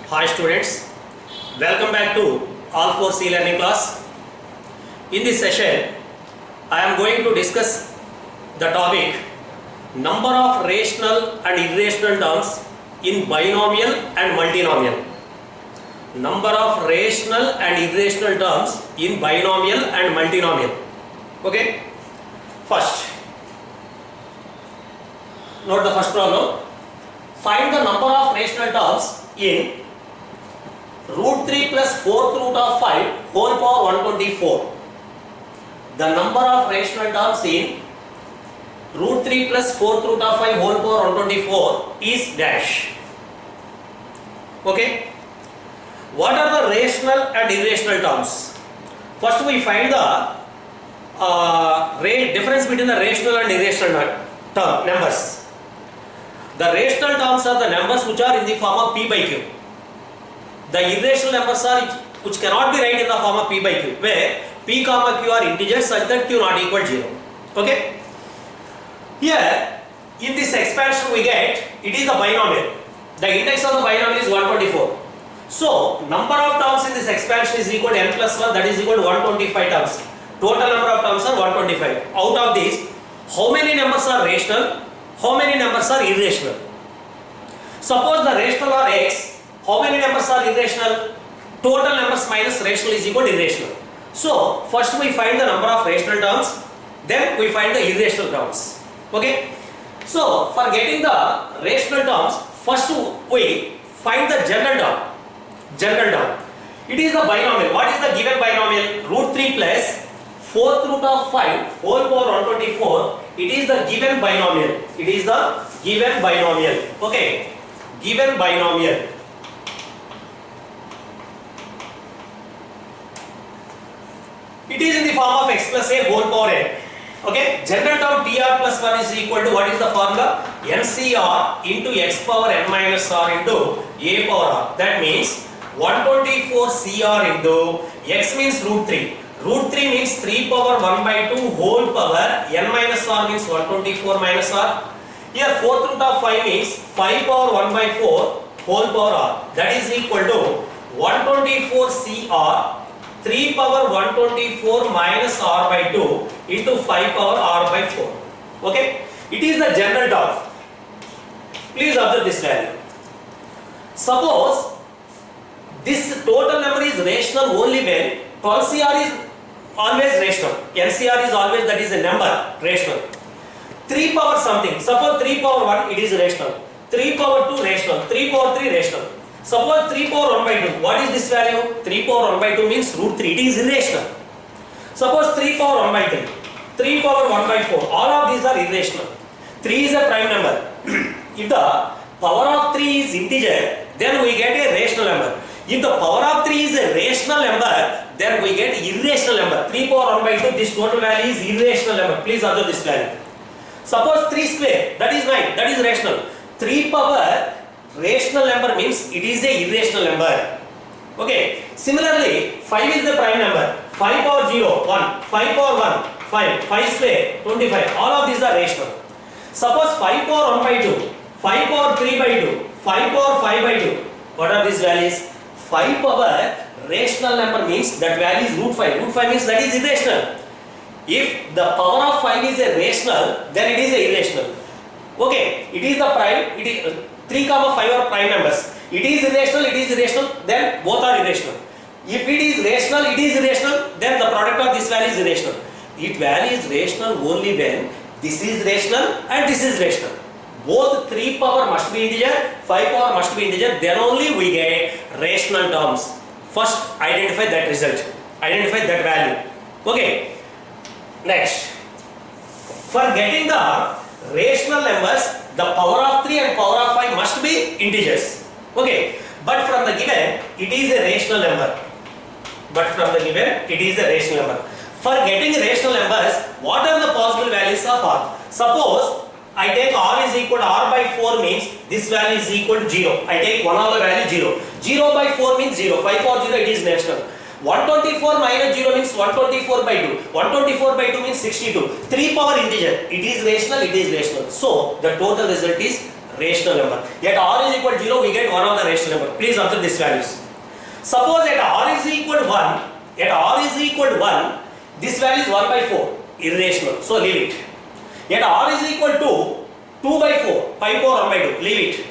Hi students, welcome back to All 4C learning class. In this session, I am going to discuss the topic number of rational and irrational terms in binomial and multinomial. Number of rational and irrational terms in binomial and multinomial. Okay, first, note the first problem. Find the number of rational terms in root 3 plus 4th root of 5 whole power 124. The number of rational terms in root 3 plus 4th root of 5 whole power 124 is dash. Okay. What are the rational and irrational terms? First we find the difference between the rational and irrational numbers. The rational terms are the numbers which are in the form of p by q. The irrational numbers are which cannot be written in the form of p by q, where p comma q are integers such that q not equal 0. Okay. Here in this expansion we get it is the binomial. The index of the binomial is 124. So number of terms in this expansion is equal to n plus 1, that is equal to 125 terms. Total number of terms are 125. Out of these, how many numbers are rational? How many numbers are irrational? Suppose the rational are x. How many numbers are irrational? Total numbers minus rational is equal to irrational. So first we find the number of rational terms, then we find the irrational terms. Okay. So for getting the rational terms, first we find the general term. General term. It is the binomial. What is the given binomial? Root 3 plus 4th root of 5 whole power 124. It is the given binomial. It is the given binomial. Okay. Given binomial. It is in the form of x plus a whole power n. Okay. General term tr plus 1 is equal to, what is the formula? ncr into x power n minus r into a power r. That means 124 cr into x means root 3. Root 3 means 3 power 1 by 2 whole power n minus r means 124 minus r. Here 4th root of 5 means 5 power 1 by 4 whole power r. That is equal to 124 cr 3 power 124 minus r by 2 into 5 power r by 4. Okay. It is the general term. Please observe this value. Suppose this total number is rational only when 12CR is always rational. NCR is always, that is a number, rational. 3 power something. Suppose 3 power 1, it is rational. 3 power 2 rational. 3 power 3 rational. Suppose 3 power 1 by 2. What is this value? 3 power 1 by 2 means root 3. It is irrational. Suppose 3 power 1 by 3. 3 power 1 by 4. All of these are irrational. 3 is a prime number. If the power of 3 is integer, then we get a rational number. If the power of 3 is a rational number, then we get irrational number. 3 power 1 by 2, this total value is irrational number. Please observe this value. Suppose 3 square, that is 9, that is rational. 3 power rational number means it is a irrational number. Okay. Similarly, 5 is the prime number. 5 power 0, 1. 5 power 1, 5. 5 square, 25. All of these are rational. Suppose 5 power 1 by 2. 5 power 3 by 2. 5 power 5 by 2. What are these values? 5 power rational number means that value is root 5. Root 5 means that is irrational. If the power of 5 is a rational, then it is a irrational. Okay, it is the prime, it is 3 comma 5 are prime numbers. It is irrational, then both are irrational. If it is rational, it is irrational, then the product of this value is irrational. It value is rational only when this is rational and this is rational. Both 3 power must be integer, 5 power must be integer, then only we get rational terms. First identify that result, identify that value. Okay. Next, for getting the rational numbers, the power of 3 and power of 5 must be integers. Okay. But from the given, it is a rational number. For getting rational numbers, what are the possible values of r? Suppose I take r is equal to r by 4 means this value is equal to 0. I take one of the value 0. 0 by 4 means 0. 5 power 0, it is rational. 124 minus 0 means 124 by 2. 124 by 2 means 62. 3 power integer. It is rational, it is rational. So, the total result is rational number. At r is equal to 0, we get one of the rational number. Please observe these values. Suppose at r is equal to 1, this value is 1 by 4, irrational, so leave it. At r is equal to 2 by 4, 5 power 1 by 2, leave it.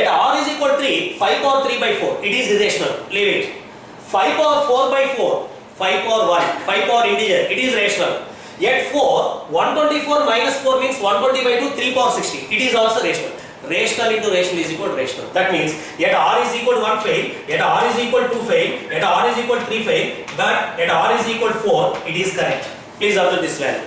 At r is equal to 3, 5 power 3 by 4, it is irrational, leave it. 5 power 4 by 4, 5 power 1, 5 power integer, it is rational. Yet 4, 124 minus 4 means 120 by 2, 3 power 60, it is also rational. Rational into rational is equal to rational. That means at r is equal to 1 fail, at r is equal to 2 fail, at r is equal to 3 fail, but at r is equal to 4, it is correct. Please observe this value.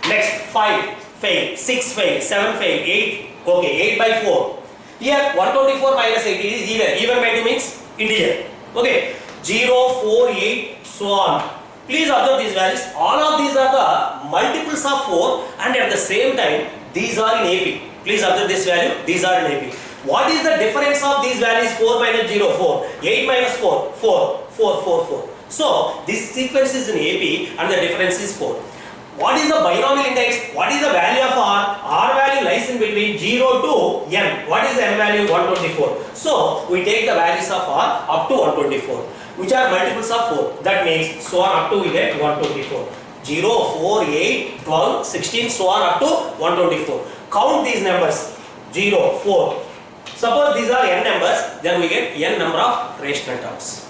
Next, 5 fail, 6 fail, 7 fail, 8, okay, 8 by 4. Here 124 minus 8 is even by 2 means integer. Okay, 0, 4, 8, so on. Please observe these values. All of these are the multiples of 4 and at the same time these are in AP. Please observe this value, these are in AP. What is the difference of these values? 4 minus 0, 4, 8 minus 4, 4, 4, 4, 4. So this sequence is in AP and the difference is 4. What is the binomial index? What is the value of r? R value lies in between 0 to n. What is the n value? 124. So we take the values of r up to 124, which are multiples of 4. That means so on up to we get 124. 0, 4, 8, 12, 16, so on up to 124. Count these numbers. 0, 4. Suppose these are n numbers, then we get n number of rational terms.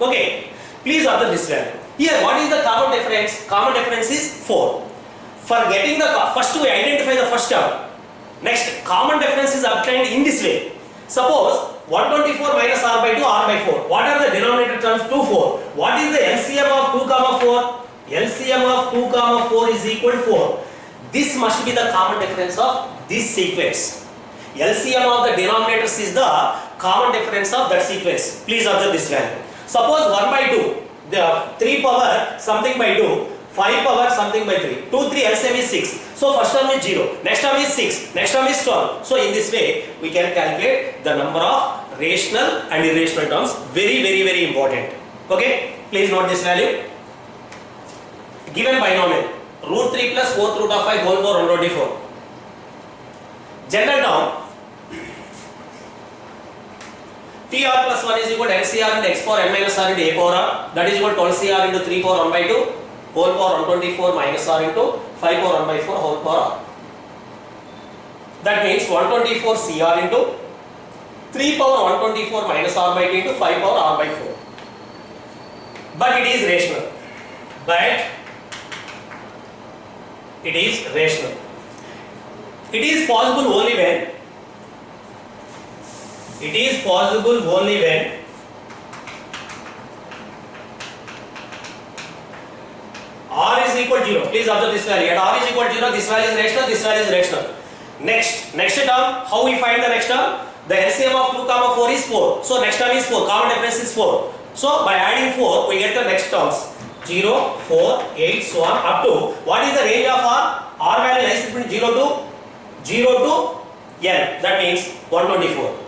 Okay. Please observe this value. Here, what is the common difference? Common difference is 4. For getting the first, we identify the first term. Next, common difference is obtained in this way. Suppose 124 minus r by 2, r by 4. What are the denominator terms? 2, 4. What is the LCM of 2, 4? LCM of 2, 4 is equal to 4. This must be the common difference of this sequence. LCM of the denominators is the common difference of that sequence. Please observe this value. Suppose 1 by 2. The 3 power something by 2, 5 power something by 3. 2, 3 LCM is 6. So first term is 0, next term is 6, next term is 12. So in this way we can calculate the number of rational and irrational terms. Very, very, very important. Okay, please note this value. Given binomial, root 3 plus 4th root of 5 whole power 124. General term, TR plus 1 is equal to NCR into x power n minus r into a power r, that is equal to 12CR into 3 power 1 by 2 whole power 124 minus r into 5 power 1 by 4 whole power r. That means 124 CR into 3 power 124 minus r by 2 into 5 power r by 4. But it is rational. But it is rational. It is possible only when r is equal to 0. Please observe this value. At r is equal to 0, this value is rational, this value is rational. Next term, how we find the next term? The LCM of 2, 4 is 4. So next term is 4, common difference is 4. So by adding 4, we get the next terms. 0, 4, 8, so on up to, what is the range of r? R value lies between 0 to n. That means 124.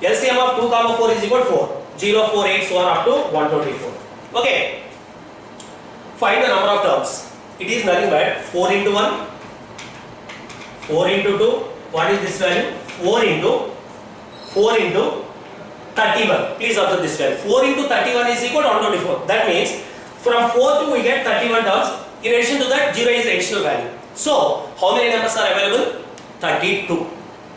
LCM of 2, 4 is equal to 4. 0, 4, 8, so on up to 124. Okay. Find the number of terms. It is nothing but 4 into 1, 4 into 2. What is this value? 4 into 31. Please observe this value. 4 into 31 is equal to 124. That means from 4 to we get 31 terms. In addition to that, 0 is additional value. So, how many numbers are available? 32.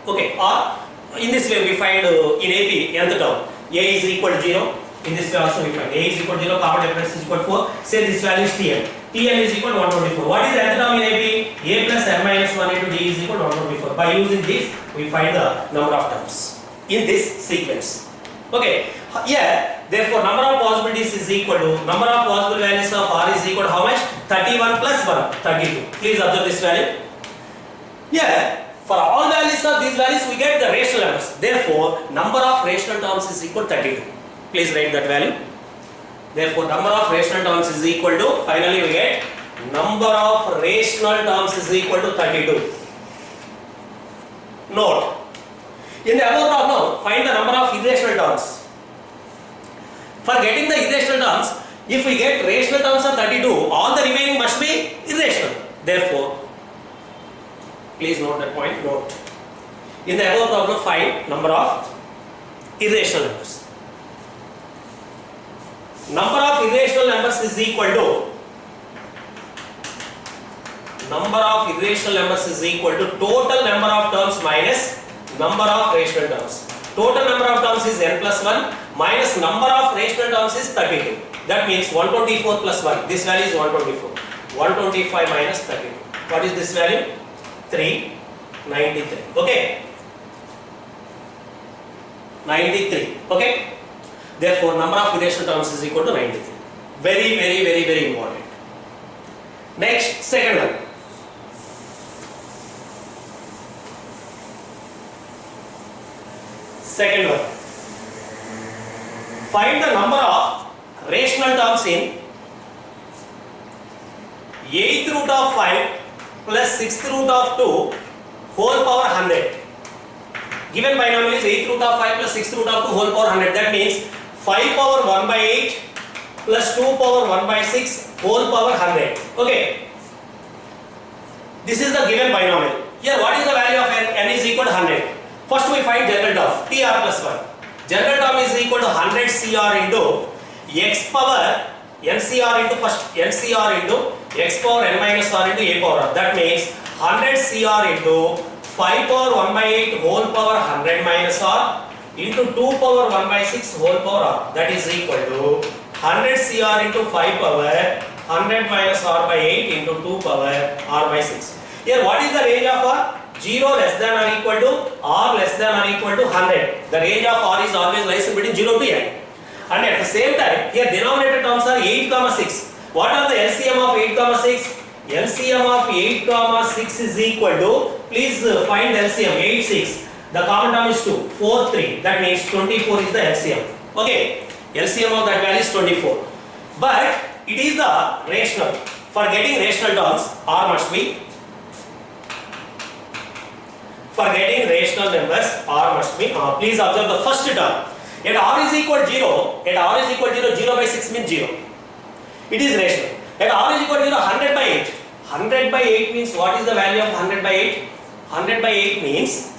Okay. Or in this way we find in AP nth term. A is equal to 0. In this way also we find A is equal to 0, common difference is equal to 4. Say this value is Tn. Tn is equal to 124. What is the nth term in AP? A plus n minus 1 into D is equal to 124. By using this, we find the number of terms in this sequence. Okay. Here, therefore, number of possibilities is equal to number of possible values of R is equal to how much? 31 plus 1, 32. Please observe this value. Here, for all values of these values, we get the rational numbers. Therefore, number of rational terms is equal to 32. Please write that value. Therefore, number of rational terms is equal to, finally we get number of rational terms is equal to 32. Note, in the above problem, find the number of irrational terms. For getting the irrational terms, if we get rational terms of 32, all the remaining must be irrational. Therefore, please note that point. Note. In the above problem, find number of irrational numbers. Number of irrational numbers is equal to total number of terms minus number of rational terms. Total number of terms is n plus 1 minus number of rational terms is 32. That means 124 plus 1. This value is 124. 125 minus 32. What is this value? 393. Okay. 93. Okay. Therefore, number of irrational terms is equal to 93. Very important. Next, second one. Second one. Find the number of rational terms in 8th root of 5 plus 6th root of 2 whole power 100. Given binomial is 8th root of 5 plus 6th root of 2 whole power 100. That means 5 power 1 by 8 plus 2 power 1 by 6 whole power 100. Okay. This is the given binomial. Here what is the value of n? N is equal to 100. First we find general term TR plus 1. General term is equal to 100 CR into x power NCR into first NCR into x power n minus r into a power r. That means 100 CR into 5 power 1 by 8 whole power 100 minus r into 2 power 1 by 6 whole power r. That is equal to 100 CR into 5 power 100 minus r by 8 into 2 power r by 6. Here what is the range of r? 0 less than or equal to r less than or equal to 100. The range of r is always lies between 0 to n. And at the same time, here denominator terms are 8, 6. What are the LCM of 8, 6? LCM of 8, 6 is equal to, please find LCM, 8, 6. The common term is 2, 4, 3. That means 24 is the LCM. Okay, LCM of that value is 24. But it is the rational. For getting rational terms, r must be. For getting rational numbers, r must be. Please observe the first term. At r is equal to 0, 0 by 6 means 0. It is rational. At r is equal to 0, 100 by 8. 100 by 8 means what is the value of 100 by 8? 100 by 8 means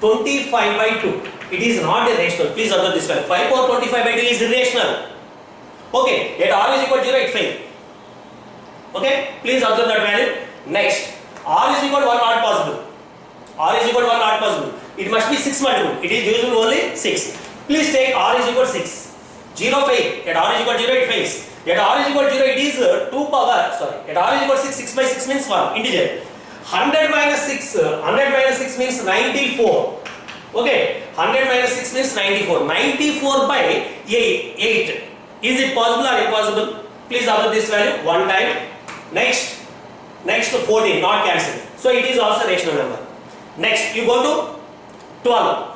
25 by 2. It is not irrational. Please observe this value. 5 power 25 by 2 is irrational. Okay. At r is equal to 0, it fails. Okay. Please observe that value. Next, r is equal to 1 not possible. R is equal to 1 not possible. It must be 6 multiple. It is usually only 6. Please take r is equal to 6. 0 fail. At r is equal to 0, it fails. At r is equal to 0, it is 2 power. Sorry. At r is equal to 6. 6 by 6 means 1. Integer. 100 minus 6. 100 minus 6 means 94. Okay. 100 minus 6 means 94. 94 by 8. Is it possible or impossible? Please observe this value one time. Next 14. Not cancelled. So it is also rational number. Next, you go to 12.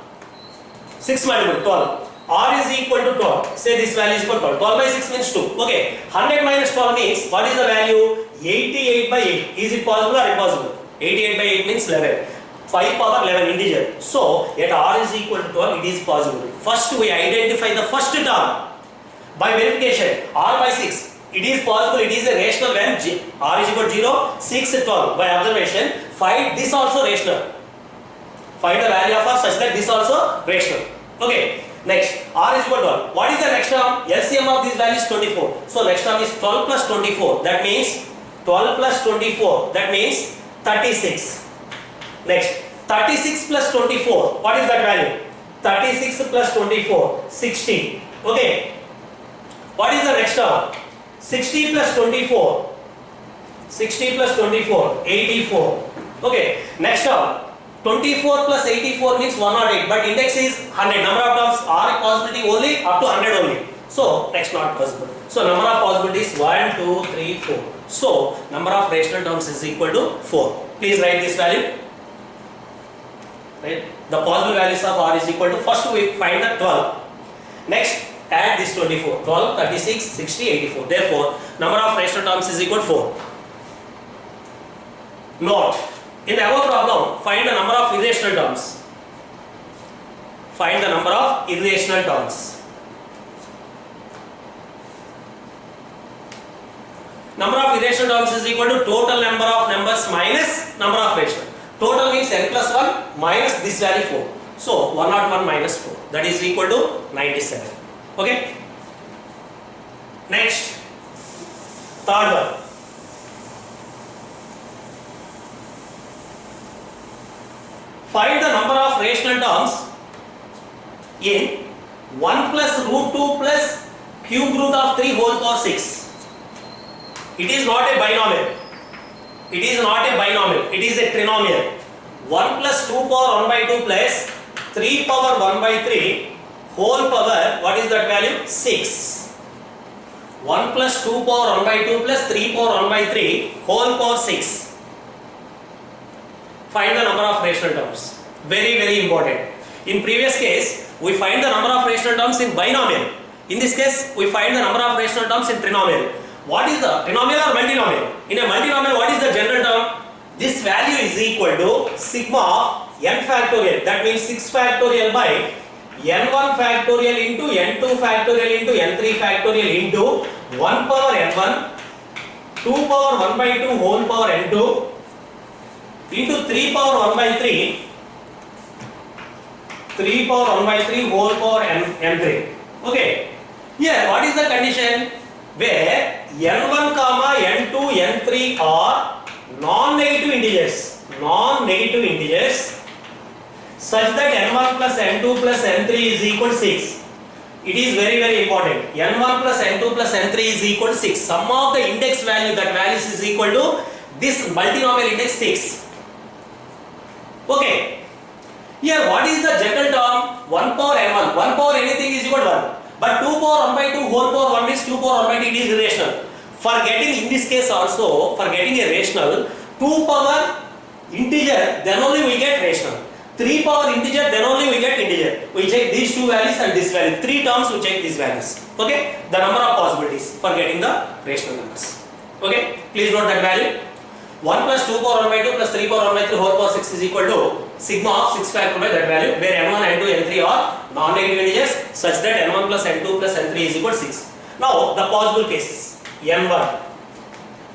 6 multiple 12. R is equal to 12. Say this value is equal to 12. 12 by 6 means 2. Okay. 100 minus 12 means what is the value? 88 by 8. Is it possible or impossible? 88 by 8 means 11. 5 power 11 integer. So, at R is equal to 12, it is possible. First, we identify the first term by verification. R by 6. It is possible, it is a rational when R is equal to 0, 6, 12. By observation, find this also rational. Find the value of r such that this also rational. Okay. Next, r is equal to 12. What is the next term? LCM of this value is 24. So next term is 12 plus 24. That means 12 plus 24. That means 36. Next, 36 plus 24. What is that value? 36 plus 24. 60. Okay. What is the next term? 60 plus 24. 60 plus 24. 84. Okay. Next term. 24 plus 84 means 108, but index is 100. Number of terms are possibility only up to 100 only. So next not possible. So number of possibilities 1, 2, 3, 4. So number of rational terms is equal to 4. Please write this value. Right? The possible values of r is equal to, first we find the 12. Next add this 24. 12, 36, 60, 84. Therefore number of rational terms is equal to 4. Note. In the above problem, find the number of irrational terms. Find the number of irrational terms. Number of irrational terms is equal to total number of numbers minus number of rational. Total means n plus 1 minus this value 4. So 101 minus 4, that is equal to 97. Okay. Next, third one. Find the number of rational terms in 1 plus root 2 plus cube root of 3 whole power 6. It is not a binomial. It is not a binomial. It is a trinomial. 1 plus 2 power 1 by 2 plus 3 power 1 by 3 whole power, what is that value? 6. 1 plus 2 power 1 by 2 plus 3 power 1 by 3 whole power 6. Find the number of rational terms. Very, very important. In previous case, we find the number of rational terms in binomial. In this case, we find the number of rational terms in trinomial. What is the trinomial or multinomial? In a multinomial, what is the general term? This value is equal to sigma of n factorial. That means 6 factorial by n1 factorial into n2 factorial into n3 factorial into 1 power n1, 2 power 1 by 2 whole power n2 into 3 power 1 by 3, 3 power 1 by 3 whole power n3. Okay. Here, what is the condition? Where n1 comma n2 n3 are non-negative integers. Non-negative integers such that n1 plus n2 plus n3 is equal to 6. It is very, very important. n1 plus n2 plus n3 is equal to 6. Sum of the index value, that values is equal to this multinomial index 6. Okay. Here, what is the general term? 1 power n1. 1 power anything is equal to 1. But 2 power 1 by 2 whole power 1 means 2 power 1 by 2, it is irrational. For getting, in this case also, for getting a rational, 2 power integer, then only we get rational. 3 power integer, then only we get integer. We check these two values and this value. 3 terms we check these values. Okay? The number of possibilities for getting the rational numbers. Okay? Please note that value. 1 plus 2 power 1 by 2 plus 3 power 1 by 3 whole power 6 is equal to sigma of 6 factorial by that value, where n1, n2, n3 are non-negative integers such that n1 plus n2 plus n3 is equal to 6. Now, the possible cases. n1.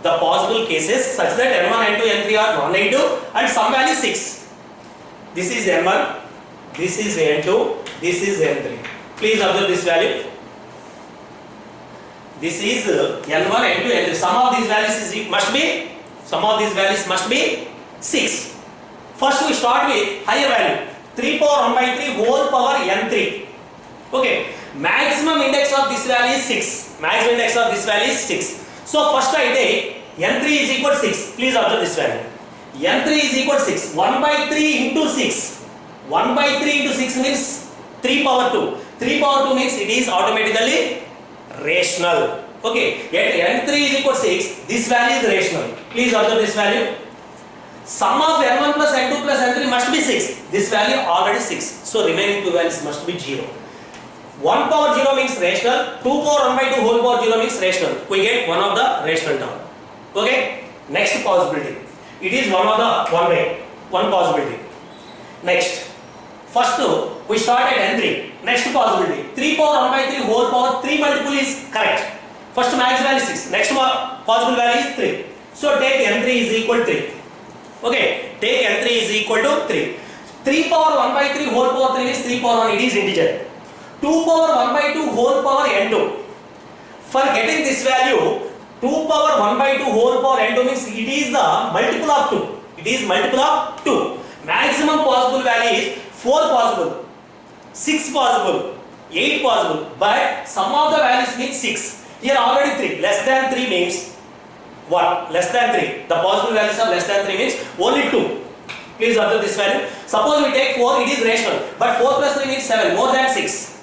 The possible cases such that n1, n2, n3 are non-negative and some value 6. This is n1, this is n2, this is n3. Please observe this value. This is n1, n2, n3. Some of these values must be 6. First we start with higher value. 3 power 1 by 3 whole power n3. Okay. Maximum index of this value is 6. Maximum index of this value is 6. So first I take n3 is equal to 6. Please observe this value. n3 is equal to 6. 1 by 3 into 6. 1 by 3 into 6 means 3 power 2. 3 power 2 means it is automatically rational. Okay. Yet n3 is equal to 6. This value is rational. Please observe this value. Sum of n1 plus n2 plus n3 must be 6. This value already 6. So remaining two values must be 0. 1 power 0 means rational. 2 power 1 by 2 whole power 0 means rational. We get one of the rational term. Okay. Next possibility. It is one possibility. Next. First we start at n3. Next possibility. 3 power 1 by 3 whole power 3 multiple is correct. First max value 6. Next possible value is 3. So take n3 is equal to 3. Okay, take n3 is equal to 3. 3 power 1 by 3 whole power 3 is 3 power 1, it is integer. 2 power 1 by 2 whole power n2. For getting this value, 2 power 1 by 2 whole power n2 means it is the multiple of 2. It is multiple of 2. Maximum possible value is 4 possible, 6 possible, 8 possible. But sum of the values means 6. Here already 3. Less than 3 means what? Less than 3. The possible values of less than 3 means only 2. Please observe this value. Suppose we take 4, it is rational. But 4 plus 3 means 7, more than 6.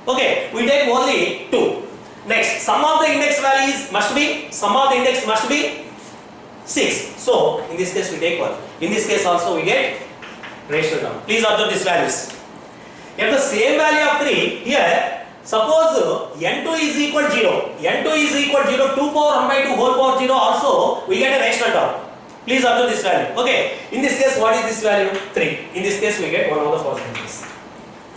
Okay, we take only 2. Next, sum of the index must be 6. So, in this case we take 1. In this case also we get rational term. Please observe these values. If the same value of 3, here, suppose n2 is equal to 0. n2 is equal to 0, 2 power 1 by 2 whole power 0 also, we get a rational term. Please observe this value. Okay, in this case what is this value? 3. In this case we get one of the possibilities.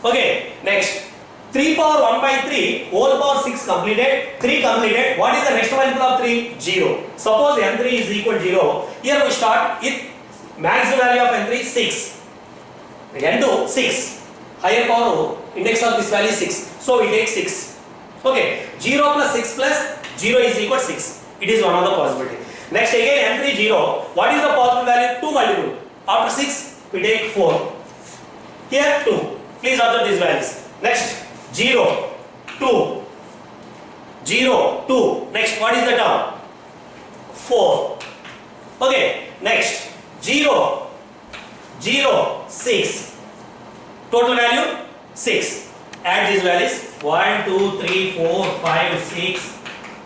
Okay, next. 3 power 1 by 3 whole power 6 completed, 3 completed. What is the next multiple of 3? 0. Suppose n3 is equal to 0. Here we start with Maximum value of n3 6. n2 6. Higher power index of this value is 6. So we take 6. Okay. 0 plus 6 plus 0 is equal to 6. It is one of the possibility. Next again n3 0. What is the possible value? 2 multiple. After 6 we take 4. Here 2. Please observe these values. Next 0, 2, 0, 2. Next what is the term? 4. Okay. Next 0, 0, 6. Total value 6. Add these values 1, 2, 3, 4, 5, 6,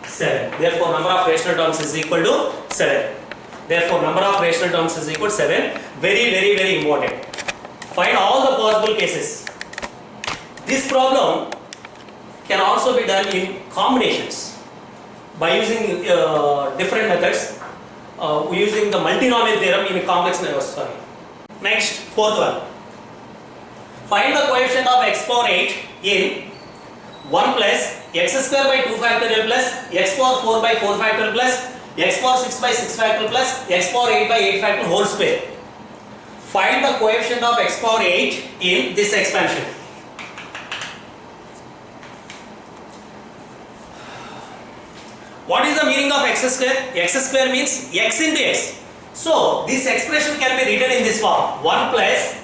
7. Therefore number of rational terms is equal to 7. Therefore number of rational terms is equal to 7. Very important. Find all the possible cases. This problem can also be done in combinations by using different methods. Using the multinomial theorem in a complex number. Next, fourth one. Find the coefficient of x power 8 in 1 plus x square by 2 factorial plus x power 4 by 4 factorial plus x power 6 by 6 factorial plus x power 8 by 8 factorial whole square. Find the coefficient of x power 8 in this expansion. What is the meaning of x square? X square means x into x. So this expression can be written in this form. 1 plus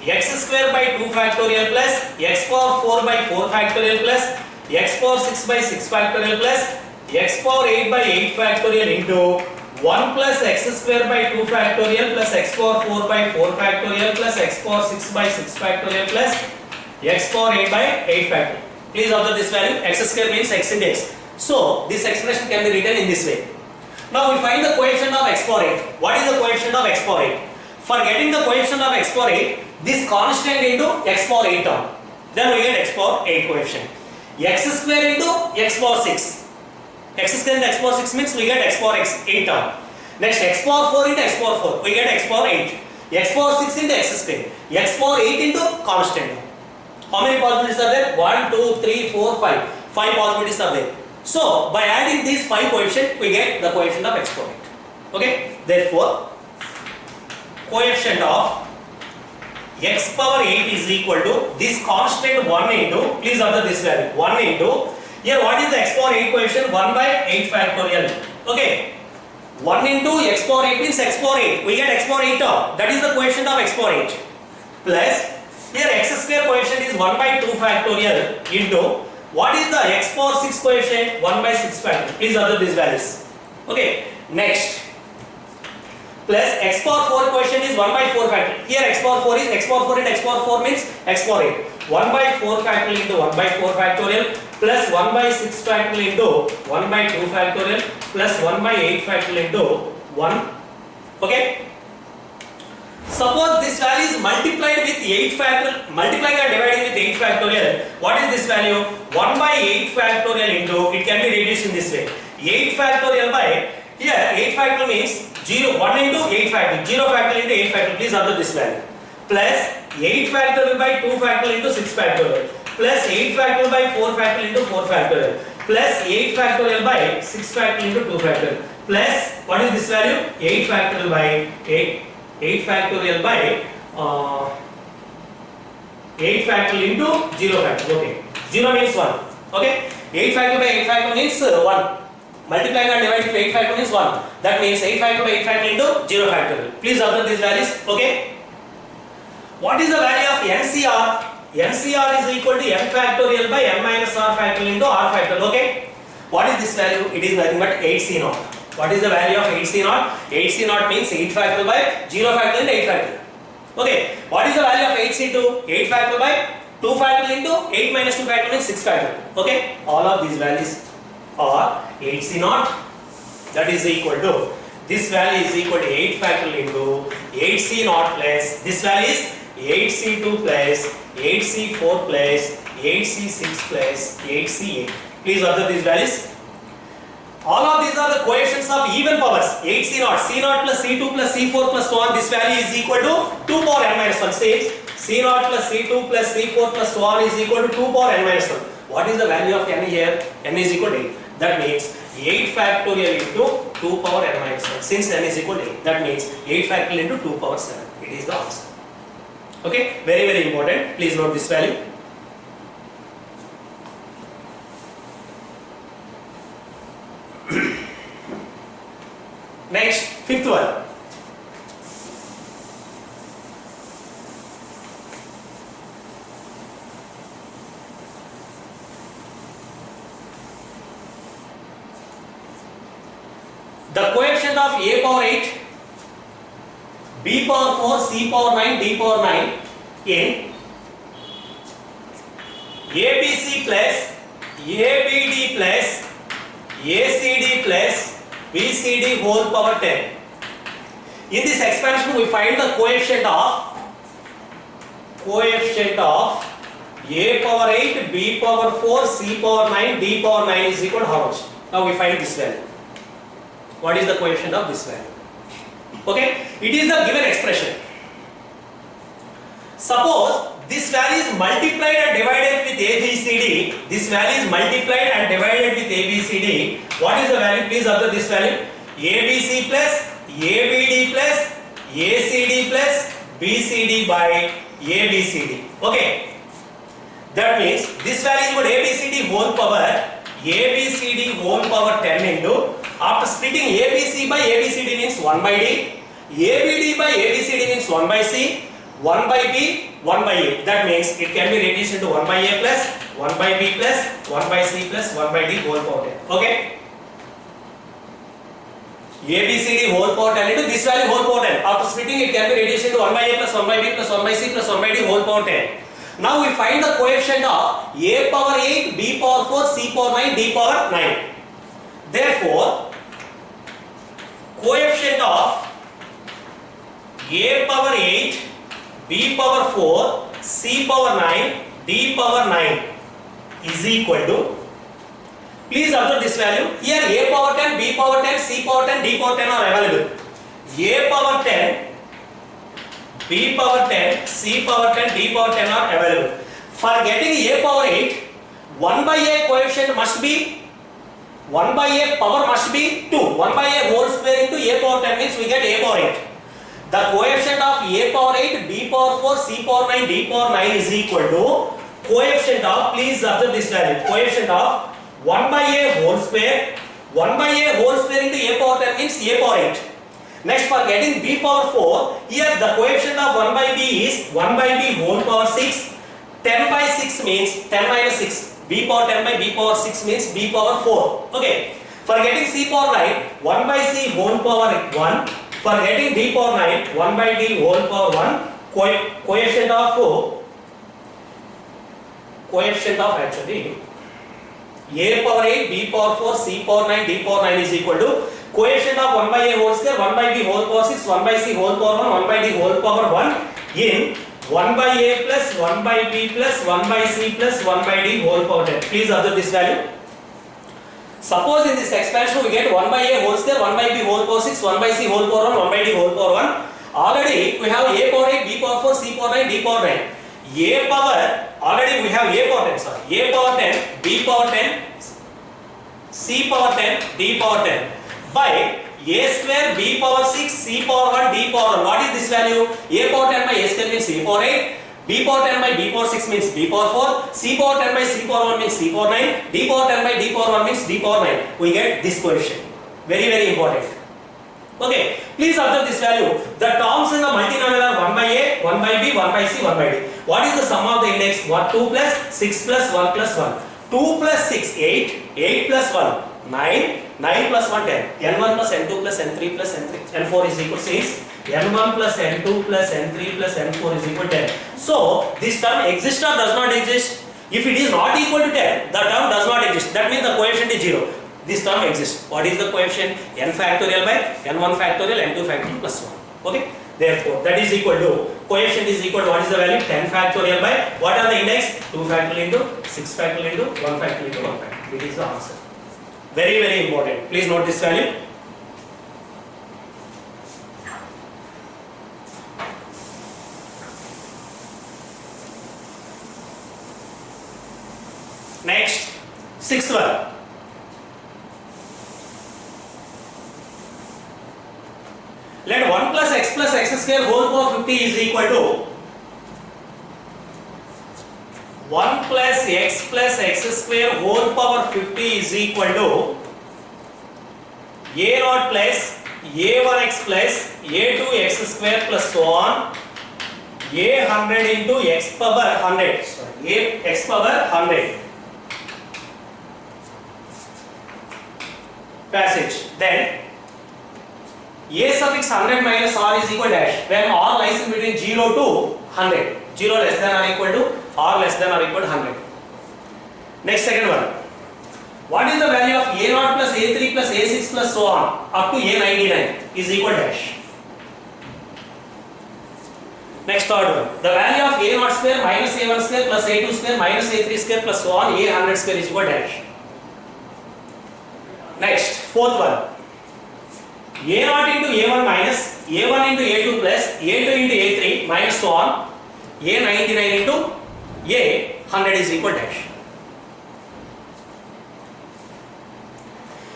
x square by 2 factorial plus x power 4 by 4 factorial plus x power 6 by 6 factorial plus x power 8 by 8 factorial into 1 plus x square by 2 factorial plus x power 4 by 4 factorial plus x power 6 by 6 factorial plus x power 8 by 8 factorial. Please observe this value. X square means x into x. So this expression can be written in this way. Now we find the coefficient of x power 8. What is the coefficient of x power 8? For getting the coefficient of x power 8, this constant into x power 8 term. Then we get x power 8 coefficient. X square into x power 6. X square into x power 6 means we get x power 8 term. Next x power 4 into x power 4. We get x power 8. X power 6 into x square. X power 8 into constant. How many possibilities are there? 1, 2, 3, 4, 5. 5 possibilities are there. So by adding these 5 coefficients, we get the coefficient of x power 8. Okay. Therefore, coefficient of x power 8 is equal to this constant 1 into, please observe this value, 1 into, here what is the x power 8 coefficient? 1 by 8 factorial. Okay. 1 into x power 8 means x power 8. We get x power 8 term. That is the coefficient of x power 8. Plus, here x square coefficient is 1 by 2 factorial into, what is the x power 6 coefficient? 1 by 6 factorial. Please observe these values. Okay. Next. Plus x power 4 coefficient is 1 by 4 factorial. Here x power 4 is x power 4 and x power 4 means x power 8. 1 by 4 factorial into 1 by 4 factorial plus 1 by 6 factorial into 1 by 2 factorial plus 1 by 8 factorial into 1. Okay. Suppose this value is multiplied with 8 factorial, multiplying and dividing with 8 factorial. What is this value? 1 by 8 factorial into, it can be reduced in this way. 8 factorial by, here 8 factorial means 0, 1 into 8 factorial, 0 factorial into 8 factorial, please observe this value. Plus 8 factorial by 2 factorial into 6 factorial. Plus 8 factorial by 4 factorial into 4 factorial. Plus 8 factorial by 6 factorial into 2 factorial. Plus, what is this value? 8 factorial by 8 factorial by 8 factorial into 0 factorial. Okay. 0 means 1. Okay. 8 factorial by 8 factorial means 1. Multiplying and dividing by 8 factorial means 1. That means 8 factorial by 8 factorial into 0 factorial. Please observe these values. Okay. What is the value of NCR? NCR is equal to n factorial by n minus r factorial into r factorial. Okay. What is this value? It is nothing but 8C0. What is the value of 8C0? 8C0 means 8 factorial by 0 factorial into 8 factorial. Okay. What is the value of 8C2? 8 factorial by 2 factorial into 8 minus 2 factorial means 6 factorial. Okay. All of these values are 8C0. That is equal to, this value is equal to 8 factorial into 8C0 plus, this value is 8C2 plus 8C4 plus 8C6 plus 8C8. Please observe these values. All of these are the coefficients of even powers. 8C0, C0 plus C2 plus C4 plus so on. This value is equal to 2 power n minus 1. Says C0 plus C2 plus C4 plus so on is equal to 2 power n minus 1. What is the value of n here? N is equal to 8. That means 8 factorial into 2 power n minus 1. Since n is equal to 8, that means 8 factorial into 2 power 7. It is the answer. Okay, very very important. Please note this value. Next, fifth one. The coefficient of a power 8, b power 4, c power 9, d power 9 in ABC plus ABD plus ACD plus BCD whole power 10. In this expansion, we find the coefficient of a power 8, b power 4, c power 9, d power 9 is equal to how much? Now we find this value. What is the coefficient of this value? Okay, it is the given expression. Suppose this value is multiplied and divided with ABCD. This value is multiplied and divided with ABCD. What is the value? Please observe this value. ABC plus ABD plus ACD plus BCD by ABCD. Okay. That means this value is equal to ABCD whole power 10 into, after splitting ABC by ABCD means 1 by D, ABD by ABCD means 1 by C, 1 by B, 1 by A. That means it can be reduced into 1 by A plus 1 by B plus 1 by C plus 1 by D whole power 10. Okay. ABCD whole power 10 into this value whole power 10. After splitting it can be reduced into 1 by A plus 1 by B plus 1 by C plus 1 by D whole power 10. Now we find the coefficient of A power 8, B power 4, C power 9, D power 9. Therefore, coefficient of A power 8, B power 4, C power 9, D power 9 is equal to, please observe this value. Here A power 10, B power 10, C power 10, D power 10 are available. A power 10, B power 10, C power 10, D power 10 are available. For getting A power 8, 1 by A coefficient must be, 1 by A power must be 2. 1 by A whole square into A power 10 means we get A power 8. The coefficient of A power 8, B power 4, C power 9, D power 9 is equal to coefficient of, please observe this value, coefficient of 1 by A whole square, 1 by A whole square into A power 10 means A power 8. Next, for getting B power 4, here the coefficient of 1 by B is 1 by B whole power 6. 10 by 6 means 10 minus 6. B power 10 by B power 6 means B power 4. Okay. For getting C power 9, 1 by C whole power 1. For getting D power 9, 1 by D whole power 1. Coefficient of actually A power 8, B power 4, C power 9, D power 9 is equal to coefficient of 1 by A whole square, 1 by B whole power 6, 1 by C whole power 1, 1 by D whole power 1 in 1 by A plus 1 by B plus 1 by C plus 1 by D whole power 10. Please observe this value. Suppose in this expansion we get 1 by A whole square, 1 by B whole power 6, 1 by C whole power 1, 1 by D whole power 1. Already we have A power 8, B power 4, C power 9, D power 9. A power, already we have A power 10, sorry. A power 10, B power 10, C power 10, D power 10. By A square, B power 6, C power 1, D power 1. What is this value? A power 10 by A square means A power 8. B power 10 by B power 6 means B power 4. C power 10 by C power 1 means C power 9. D power 10 by D power 1 means D power 9. We get this coefficient. Very, very important. Okay. Please observe this value. The terms in the multinomial are 1 by A, 1 by B, 1 by C, 1 by D. What is the sum of the index? 2 plus 6 plus 1 plus 1. 2 plus 6, 8. 8 plus 1, 9. 9 plus 1, 10. N1 plus N2 plus N3 plus N4 is equal to 6. N1 plus N2 plus N3 plus N4 is equal to 10. So, this term exists or does not exist? If it is not equal to 10, the term does not exist. That means the coefficient is 0. This term exists. What is the coefficient? N factorial by N1 factorial, N2 factorial plus 1. Okay? Therefore, that is equal to, coefficient is equal to, what is the value? 10 factorial by, what are the index? 2 factorial into 6 factorial into 1 factorial into 1 factorial. It is the answer. Very, very important. Please note this value. Next, sixth one. square whole power 50 is equal to 1 plus x square whole power 50 is equal to a naught plus a1x plus a2x square plus so on a 100 into x power 100. Sorry, a x power 100 passage. Then a suffix 100 minus r is equal dash when r lies in between 0 to 100. 0 less than or equal to or less than or equal to 100. Next, second one. What is the value of a naught plus a3 plus a6 plus so on up to a99 is equal dash. Next, third one. The value of a naught square minus a1 square plus a2 square minus a3 square plus so on a100 square is equal dash. Next, fourth one. A naught into a1 minus a1 into a2 plus a2 into a3 minus so on a99 into a100 is equal dash.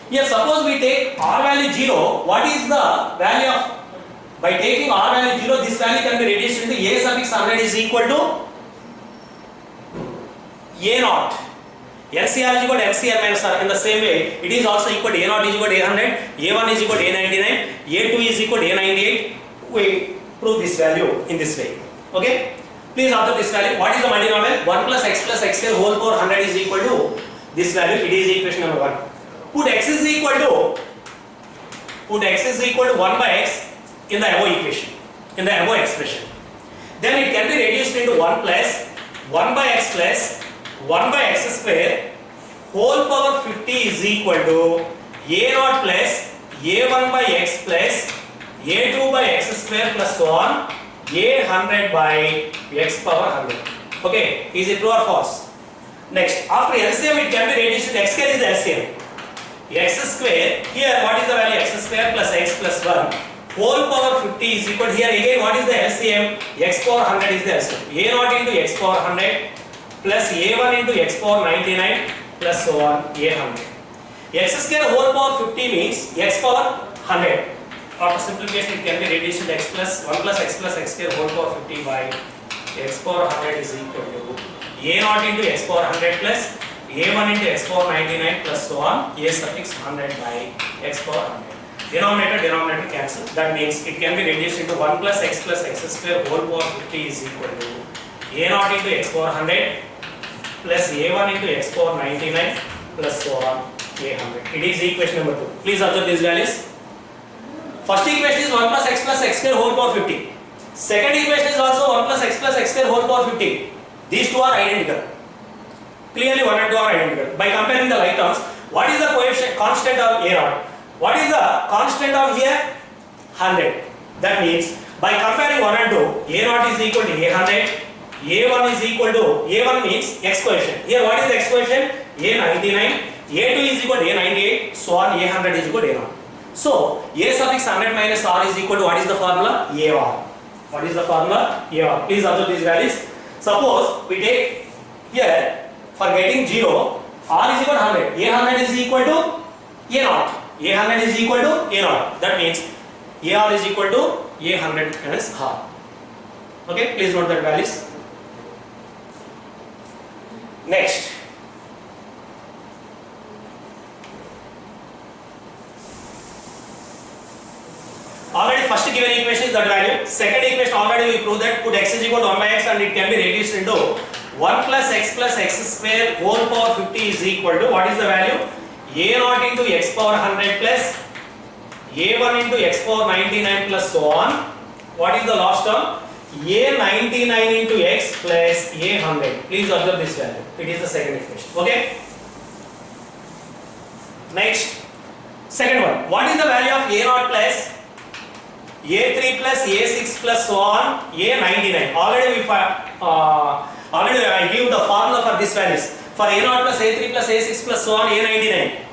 Here suppose we take r value 0, what is the value of, by taking r value 0 this value can be reduced into a suffix 100 is equal to a naught. LCR is equal to LCR minus r. In the same way, it is also equal to a naught is equal to a100, a1 is equal to a99, a2 is equal to a98. We prove this value in this way. Okay? Please observe this value. What is the multinomial? 1 plus x square whole power 100 is equal to this value. It is equation number 1. Put x is equal to 1 by x in the above equation, in the above expression. Then it can be reduced into 1 plus 1 by x plus 1 by x square whole power 50 is equal to a naught plus a1 by x plus a2 by x square plus so on a100 by x power 100. Okay, is it true or false? Next, after LCM it can be reduced to x square is the LCM. X square, here what is the value? X square plus x plus 1 whole power 50 is equal to, here again what is the LCM? X power 100 is the LCM. A naught into x power 100 plus a1 into x power 99 plus so on a100. X square whole power 50 means x power 100. After simplification it can be reduced to x plus 1 plus x square whole power 50 by x power 100 is equal to a naught into x power 100 plus a1 into x power 99 plus so on a suffix 100 by x power 100. Denominator cancel. That means it can be reduced into 1 plus x square whole power 50 is equal to a naught into x power 100 plus a1 into x power 99 plus so on a100. It is equation number 2. Please observe these values. First equation is 1 plus x square whole power 50. Second equation is also 1 plus x square whole power 50. These two are identical. Clearly 1 and 2 are identical. By comparing the like terms, what is the coefficient constant of a naught? What is the constant of here? 100. That means by comparing 1 and 2, a naught is equal to a100, a1 is equal to, a1 means x coefficient. Here what is the x coefficient? a99, a2 is equal to a98, so on a100 is equal to a0. So a suffix 100 minus r is equal to, what is the formula? AR. What is the formula? AR. Please observe these values. Suppose we take here, for getting 0, r is equal to 100, a100 is equal to a0. A100 is equal to a0. That means AR is equal to a100 minus r. Okay, please note that values. Next, already first given equation is that value. Second equation already we proved that put x is equal to 1 by x and it can be reduced into 1 plus x square whole power 50 is equal to, what is the value? A naught into x power 100 plus a1 into x power 99 plus so on. What is the last term? a99 into x plus a100. Please observe this value. It is the second equation. Okay. Next, second one. What is the value of a naught plus a3 plus a6 plus so on a99? Already I give the formula for these values. For a naught plus a3 plus a6 plus so on a99.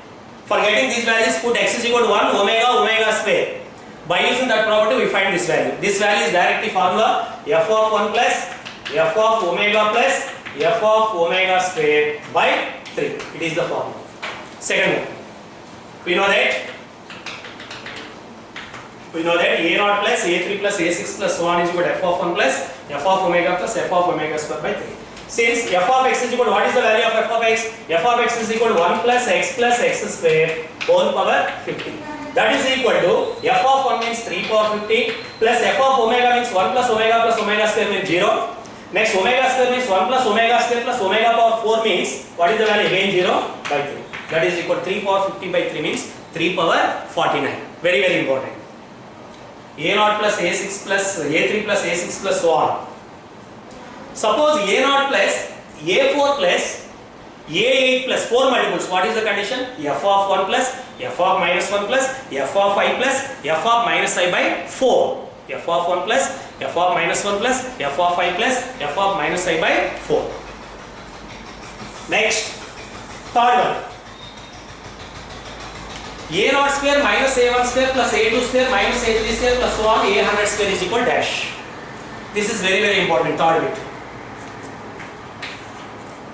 For getting these values, put x is equal to 1 omega square. By using that property, we find this value. This value is directly formula f of 1 plus f of omega plus f of omega square by 3. It is the formula. Second one. We know that We know that a naught plus a3 plus a6 plus so on is equal to f of 1 plus f of omega plus f of omega square by 3. Since f of x is equal to, what is the value of f of x? F of x is equal to 1 plus x square whole power 50. That is equal to f of 1 means 3 power 50 plus f of omega means 1 plus omega square means 0. Next omega square means 1 plus omega square plus omega power 4 means what is the value? Again 0 by 3. That is equal to 3 power 50 by 3 means 3 power 49. Very very important. A naught plus a6 plus a3 plus a6 plus so on. Suppose a naught plus a4 plus a8 plus 4 multiples. What is the condition? F of 1 plus f of minus 1 plus f of I plus f of minus I by 4. F of 1 plus f of minus 1 plus f of I plus f of minus I by 4. Next, third one. A naught square minus a1 square plus a2 square minus a3 square plus so on a100 square is equal dash. This is very very important, third bit.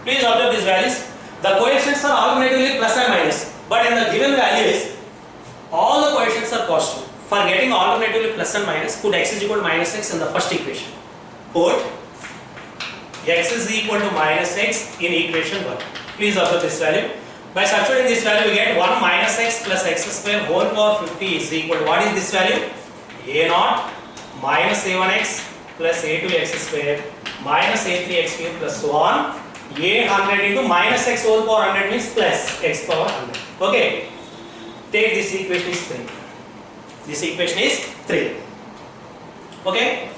Please observe these values. The coefficients are alternatively plus and minus, but in the given values, all the coefficients are positive. For getting alternatively plus and minus, put x is equal to minus x in the first equation. Put x is equal to minus x in equation 1. Please observe this value. By substituting this value, we get 1 minus x plus x square whole power 50 is equal to, what is this value? A naught minus a1x plus a2x square minus a3x cube plus so on. A100 into minus x whole power 100 means plus x power 100. Okay. Take this equation is 3. This equation is 3. Okay.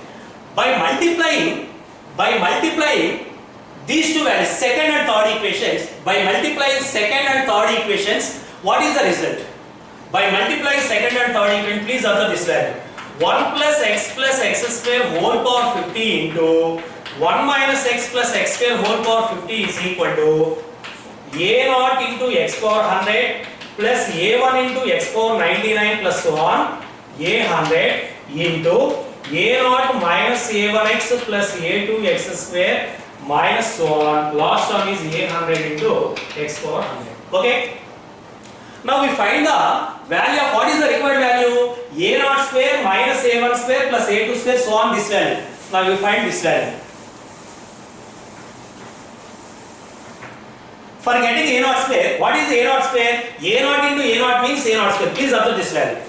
By multiplying these two values, second and third equations, by multiplying second and third equations, what is the result? By multiplying second and third equation, please observe this value. 1 plus x square whole power 50 into 1 minus x plus x square whole power 50 is equal to a naught into x power 100 plus a1 into x power 99 plus so on a100 into a naught minus a1x plus a2x square minus so on. Last term is a100 into x power 100. Okay. Now we find the value of, what is the required value? A naught square minus a1 square plus a2 square so on this value. Now we find this value. For getting a naught square, what is a naught square? A naught into a naught means a naught square. Please observe this value.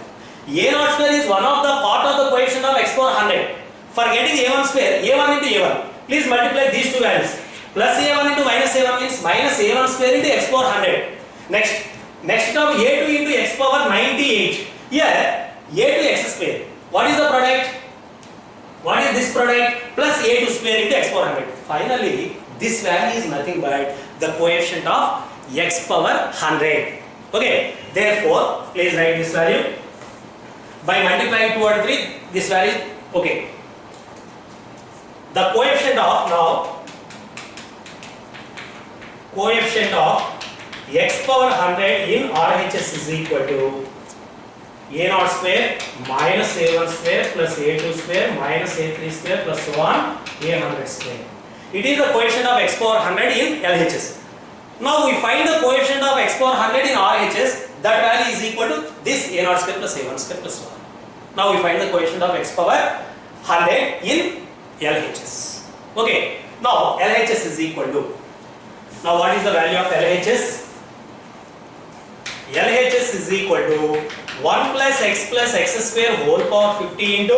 A naught square is one of the part of the coefficient of x power 100. For getting a1 square, a1 into a1. Please multiply these two values. Plus a1 into minus a1 means minus a1 square into x power 100. Next term a2 into x power 98. Here a2 x square. What is the product? What is this product? Plus a2 square into x power 100. Finally, this value is nothing but the coefficient of x power 100. Okay. Therefore, please write this value. By multiplying 2 and 3, this value is okay. The coefficient of x power 100 in RHS is equal to a naught square minus a1 square plus a2 square minus a3 square plus so on a100 square. It is the coefficient of x power 100 in LHS. Now we find the coefficient of x power 100 in RHS. That value is equal to this a naught square plus a1 square plus so on. Now we find the coefficient of x power 100 in LHS. Okay. Now LHS is equal to. Now what is the value of LHS? LHS is equal to 1 plus x square whole power 50 into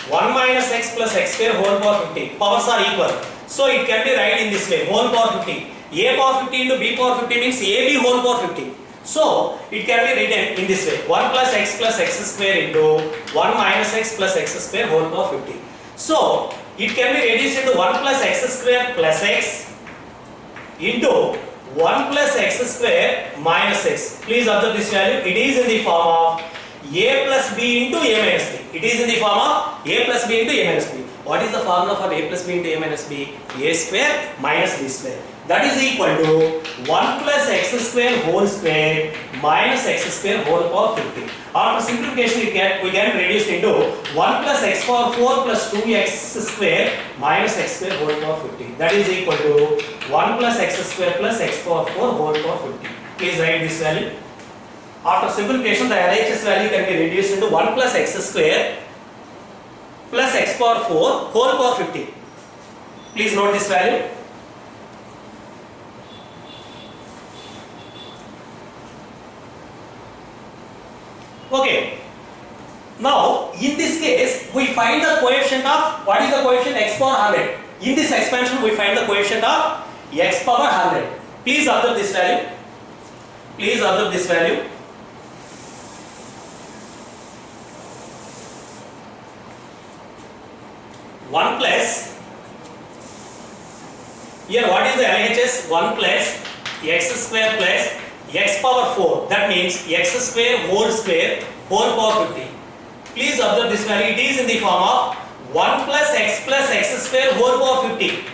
1 minus x plus x square whole power 50. Powers are equal. So it can be written in this way, whole power 50. A power 50 into b power 50 means AB whole power 50. So it can be written in this way, 1 plus x square into 1 minus x plus x square whole power 50. So it can be reduced into 1 plus x square plus x into 1 plus x square minus x. Please observe this value. It is in the form of a plus b into a minus b. It is in the form of a plus b into a minus b. What is the formula for a plus b into a minus b? A square minus b square. That is equal to 1 plus x square whole square minus x square whole power 50. After simplification, we can reduce into 1 plus x power 4 plus 2x square minus x square whole power 50. That is equal to 1 plus x square plus x power 4 whole power 50. Please write this value. After simplification, the LHS value can be reduced into 1 plus x square plus x power 4 whole power 50. Please note this value. Okay. Now, in this case, we find the coefficient of, what is the coefficient? X power 100. In this expansion, we find the coefficient of x power 100. Please observe this value. Please observe this value. One plus, here what is the LHS? 1 plus x square plus x power 4. That means x square whole power 50. Please observe this value. It is in the form of 1 plus x square whole power 50.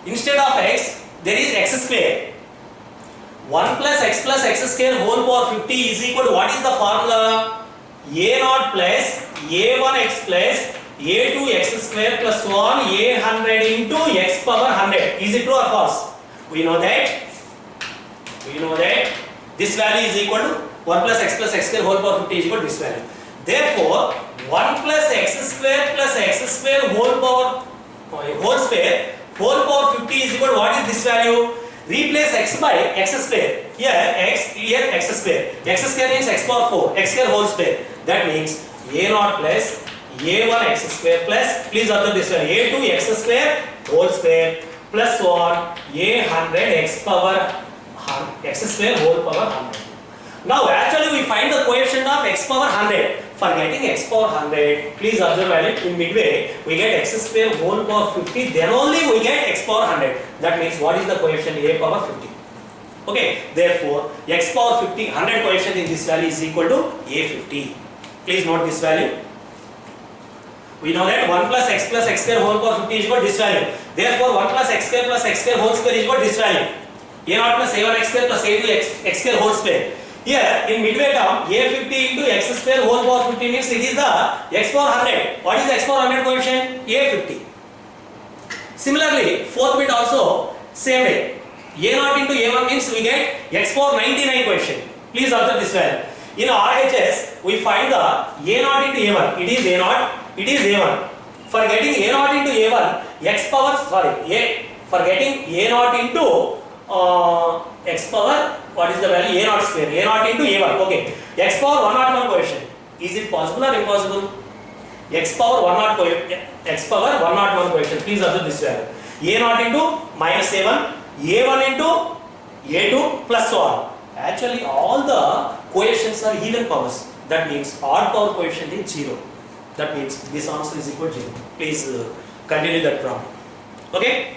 Instead of x, there is x square. 1 plus x square whole power 50 is equal to, what is the formula? a0 plus a1x plus a2x square plus 1 a100 into x power 100. Is it true or false? We know that. This value is equal to 1 plus x square whole power 50 is equal to this value. Therefore, 1 plus x square whole power 50 is equal to, what is this value? Replace x by x square. Here x square. X square means x power 4. X square whole square. That means a0 plus a1 x square plus, please observe this one, a2 x square whole square plus 1 a100 x square whole power 100. Now actually we find the coefficient of x power 100. For getting x power 100, please observe value in midway we get x square whole power 50, then only we get x power 100. That means what is the coefficient? A power 50. Okay, therefore x power 50, 100 coefficient in this value is equal to a50. Please note this value. We know that 1 plus x square whole power 50 is equal to this value. Therefore 1 plus x square whole square is equal to this value. a0 plus a1 x square plus a2 x square whole square. Here in midway term, a50 into x square whole power 50 means it is the x power 100. What is the x power 100 coefficient? A50. Similarly, fourth bit also same way. a0 into a1 means we get x power 99 coefficient. Please observe this value. In RHS, we find the a0 into a1. It is a0. It is a1. For getting a0 into a1, for getting a0 into x power, what is the value? a0 square. a0 into a1. Okay. X power 101 coefficient. Is it possible or impossible? X power 101 coefficient. Please observe this value. a0 into minus a1, a1 into a2 plus 1. Actually, all the coefficients are even powers. That means odd power coefficient is 0. That means this answer is equal to 0. Please continue that problem. Okay.